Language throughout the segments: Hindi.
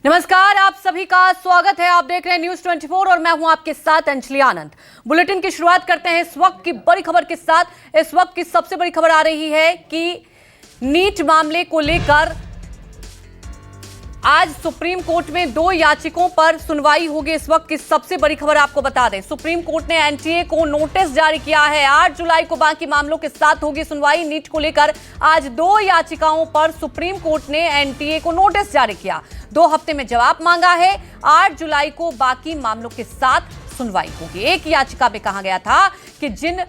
नमस्कार, आप सभी का स्वागत है। आप देख रहे हैं न्यूज 24 और मैं हूं आपके साथ अंजलि आनंद। बुलेटिन की शुरुआत करते हैं इस वक्त की बड़ी खबर के साथ। इस वक्त की सबसे बड़ी खबर आ रही है कि नीट मामले को लेकर आज सुप्रीम कोर्ट में 2 याचिकाओं पर सुनवाई होगी। इस वक्त की सबसे बड़ी खबर आपको बता दें, सुप्रीम कोर्ट ने एनटीए को नोटिस जारी किया है। 8 जुलाई को बाकी मामलों के साथ होगी सुनवाई। नीट को लेकर आज 2 याचिकाओं पर सुप्रीम कोर्ट ने एनटीए को नोटिस जारी किया। 2 हफ्ते में जवाब मांगा है। 8 जुलाई को बाकी मामलों के साथ सुनवाई होगी। एक याचिका में कहा गया था कि जिन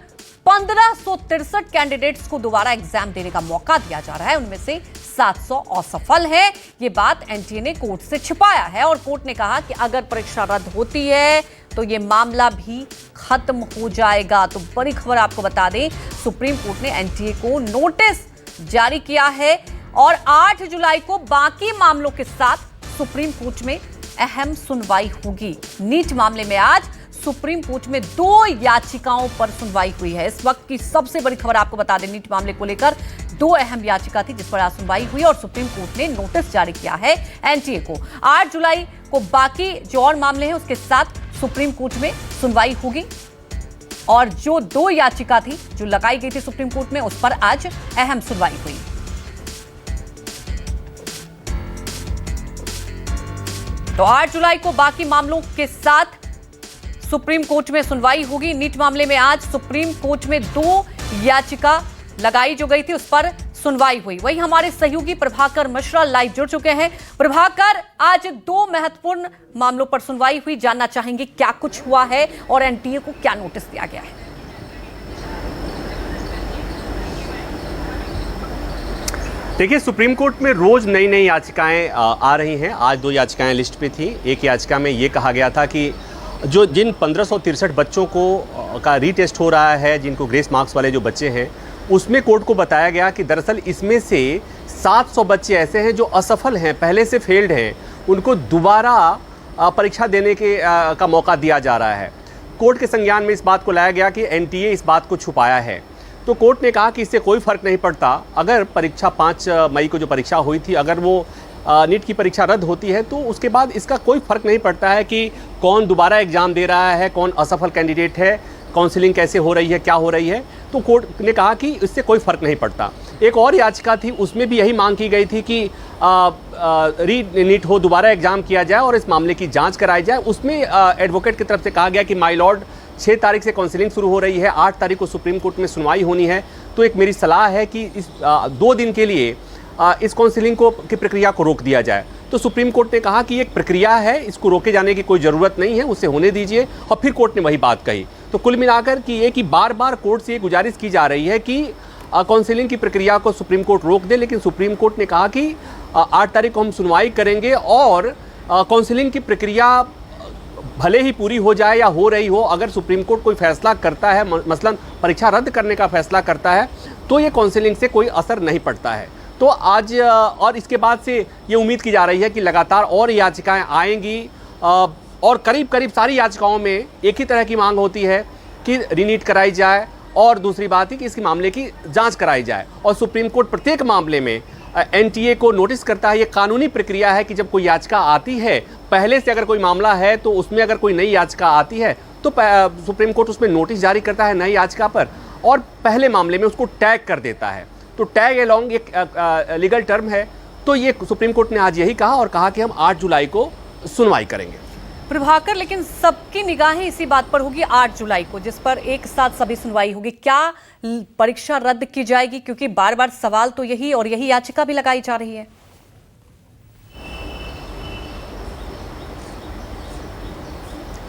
1563 कैंडिडेट्स को दोबारा एग्जाम देने का मौका दिया जा रहा है, उनमें से 700 असफल है। ये बात एनटीए ने कोर्ट से छिपाया है और कोर्ट ने कहा कि अगर परीक्षा रद्द होती है तो ये मामला भी खत्म हो जाएगा। तो बड़ी खबर आपको बता दें, सुप्रीम कोर्ट ने एनटीए को नोटिस जारी किया है और 8 जुलाई को बाकी मामलों के साथ सुप्रीम कोर्ट में अहम सुनवाई होगी। नीट मामले में आज सुप्रीम कोर्ट में 2 याचिकाओं पर सुनवाई हुई है। इस वक्त की सबसे बड़ी खबर आपको बता दें, नीट मामले को लेकर 2 अहम याचिका थी जिस पर आज सुनवाई हुई और सुप्रीम कोर्ट ने नोटिस जारी किया है एनटीए को। 8 जुलाई को बाकी जो और मामले हैं उसके साथ सुप्रीम कोर्ट में सुनवाई होगी और जो 2 याचिका थी जो लगाई गई थी सुप्रीम कोर्ट में, उस पर आज अहम सुनवाई हुई। तो 8 जुलाई को बाकी मामलों के साथ सुप्रीम कोर्ट में सुनवाई होगी। नीट मामले में आज सुप्रीम कोर्ट में 2 याचिका लगाई जो गई थी, उस पर सुनवाई हुई। वहीं हमारे सहयोगी प्रभाकर मिश्रा लाइव जुड़ चुके हैं। प्रभाकर, आज 2 महत्वपूर्ण मामलों पर सुनवाई हुई, जानना चाहेंगे क्या कुछ हुआ है और एनटीए को क्या नोटिस दिया गया है? देखिए, सुप्रीम कोर्ट में रोज नई नई याचिकाएं आ रही हैं। आज 2 याचिकाएं लिस्ट पे थी। एक याचिका में ये कहा गया था कि जिन 1563 बच्चों को का रीटेस्ट हो रहा है, जिनको ग्रेस मार्क्स वाले जो बच्चे हैं, उसमें कोर्ट को बताया गया कि दरअसल इसमें से 700 बच्चे ऐसे हैं जो असफल हैं, पहले से फेल्ड हैं, उनको दोबारा परीक्षा देने का मौका दिया जा रहा है। कोर्ट के संज्ञान में इस बात को लाया गया कि एनटीए इस बात को छुपाया है। तो कोर्ट ने कहा कि इससे कोई फर्क नहीं पड़ता। अगर परीक्षा 5 मई को जो परीक्षा हुई थी, अगर वो नीट की परीक्षा रद्द होती है तो उसके बाद इसका कोई फर्क नहीं पड़ता है कि कौन दोबारा एग्जाम दे रहा है, कौन असफल कैंडिडेट है, काउंसलिंग कैसे हो रही है, क्या हो रही है। तो कोर्ट ने कहा कि इससे कोई फर्क नहीं पड़ता। एक और याचिका थी, उसमें भी यही मांग की गई थी कि री नीट हो, दोबारा एग्जाम किया जाए और इस मामले की जाँच कराई जाए। उसमें एडवोकेट की तरफ से कहा गया कि माय लॉर्ड, 6 तारीख से काउंसलिंग शुरू हो रही है, 8 तारीख को सुप्रीम कोर्ट में सुनवाई होनी है। तो एक मेरी सलाह है कि इस 2 दिन के लिए इस काउंसलिंग की प्रक्रिया को रोक दिया जाए। तो सुप्रीम कोर्ट ने कहा कि एक प्रक्रिया है, इसको रोके जाने की कोई ज़रूरत नहीं है, उसे होने दीजिए। और फिर कोर्ट ने वही बात कही। तो कुल मिलाकर कि ये कि बार बार कोर्ट से ये गुजारिश की जा रही है कि काउंसलिंग की प्रक्रिया को सुप्रीम कोर्ट रोक दे, लेकिन सुप्रीम कोर्ट ने कहा कि 8 तारीख को हम सुनवाई करेंगे और काउंसलिंग की प्रक्रिया भले ही पूरी हो जाए या हो रही हो, अगर सुप्रीम कोर्ट कोई फैसला करता है, मसलन परीक्षा रद्द करने का फैसला करता है, तो ये काउंसलिंग से कोई असर नहीं पड़ता है। तो आज और इसके बाद से ये उम्मीद की जा रही है कि लगातार और याचिकाएं आएंगी और करीब करीब सारी याचिकाओं में एक ही तरह की मांग होती है कि रीनीट कराई जाए और दूसरी बात है कि इसके मामले की जांच कराई जाए। और सुप्रीम कोर्ट प्रत्येक मामले में एनटीए को नोटिस करता है। ये कानूनी प्रक्रिया है कि जब कोई याचिका आती है, पहले से अगर कोई मामला है तो उसमें अगर कोई नई याचिका आती है तो सुप्रीम कोर्ट उसमें नोटिस जारी करता है नई याचिका पर और पहले मामले में उसको टैग कर देता है। तो टैग अलोंग एक लीगल टर्म है। तो ये सुप्रीम कोर्ट ने आज यही कहा और कहा कि हम 8 जुलाई को सुनवाई करेंगे। प्रभाकर, लेकिन सबकी निगाहें इसी बात पर होगी 8 जुलाई को, जिस पर एक साथ सभी सुनवाई होगी। क्या परीक्षा रद्द की जाएगी? क्योंकि बार बार सवाल तो यही और यही याचिका भी लगाई जा रही है।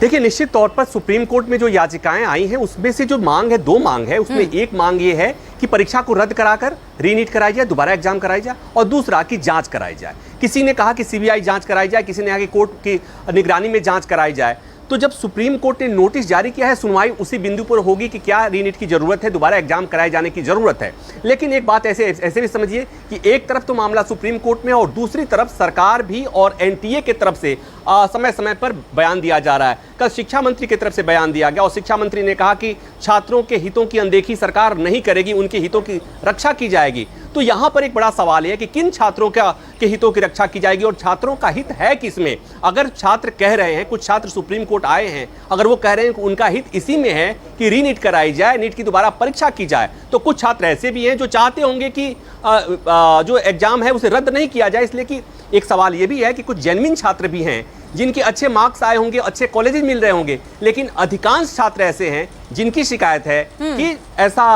देखिए, निश्चित तौर पर सुप्रीम कोर्ट में जो याचिकाएं आई हैं उसमें से जो मांग है, 2 मांग है। उसमें एक मांग ये है कि परीक्षा को रद्द कराकर रीनीट कराई जाए, दोबारा एग्जाम कराई जाए, और दूसरा कि जांच कराई जाए। किसी ने कहा कि सीबीआई जांच कराई जाए, किसी ने कहा कि कोर्ट की निगरानी में जांच कराई जाए। तो जब सुप्रीम कोर्ट ने नोटिस जारी किया है, सुनवाई उसी बिंदु पर होगी कि क्या रीनीट की जरूरत है, दोबारा एग्जाम कराए जाने की जरूरत है। लेकिन एक बात ऐसे भी समझिए कि एक तरफ तो मामला सुप्रीम कोर्ट में और दूसरी तरफ सरकार भी और एनटीए की तरफ से समय समय पर बयान दिया जा रहा है। कल शिक्षा मंत्री की तरफ से बयान दिया गया और शिक्षा मंत्री ने कहा कि छात्रों के हितों की अनदेखी सरकार नहीं करेगी, उनके हितों की रक्षा की जाएगी। तो यहाँ पर एक बड़ा सवाल है कि किन छात्रों के हितों की रक्षा की जाएगी और छात्रों का हित है किसमें। अगर छात्र कह रहे हैं, कुछ छात्र सुप्रीम कोर्ट आए हैं, अगर वो कह रहे हैं कि उनका हित इसी में है कि रीनीट कराई जाए, नीट की दोबारा परीक्षा की जाए, तो कुछ छात्र ऐसे भी हैं जो चाहते होंगे कि जो एग्जाम है उसे रद्द नहीं किया जाए। इसलिए कि एक सवाल ये भी है कि कुछ जेन्युइन छात्र भी हैं जिनके अच्छे मार्क्स आए होंगे, अच्छे कॉलेजेस मिल रहे होंगे, लेकिन अधिकांश छात्र ऐसे हैं जिनकी शिकायत है कि ऐसा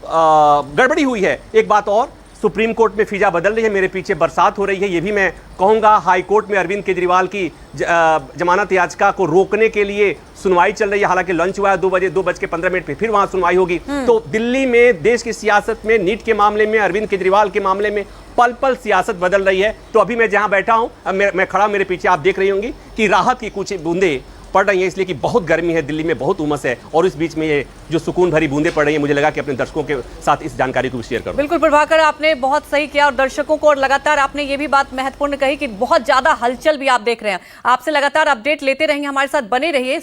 गड़बड़ी हुई है। एक बात और, सुप्रीम कोर्ट में फिजा बदल रही है, मेरे पीछे बरसात हो रही है, ये भी मैं कहूंगा। हाई कोर्ट में अरविंद केजरीवाल की जमानत याचिका को रोकने के लिए सुनवाई चल रही है। हालांकि लंच हुआ है 2:15 पे, फिर वहां सुनवाई होगी। तो दिल्ली में देश की सियासत में, नीट के मामले में, अरविंद केजरीवाल के मामले में पल पल सियासत बदल रही है। तो अभी मैं जहां बैठा हूं, मैं खड़ा, मेरे पीछे आप देख रही होंगी कि राहत की कुछ बूंदे पड़ रही है, इसलिए कि बहुत गर्मी है, दिल्ली में बहुत उमस है, और इस बीच में ये जो सुकून भरी बूंदें पड़ रही है, मुझे लगा कि अपने दर्शकों के साथ इस जानकारी को शेयर करूं। बिल्कुल प्रभाकर, आपने बहुत सही किया, और दर्शकों को, और लगातार आपने ये भी बात महत्वपूर्ण कही कि बहुत ज्यादा हलचल भी आप देख रहे हैं। आपसे लगातार अपडेट लेते रहेंगे, हमारे साथ बने रहिए।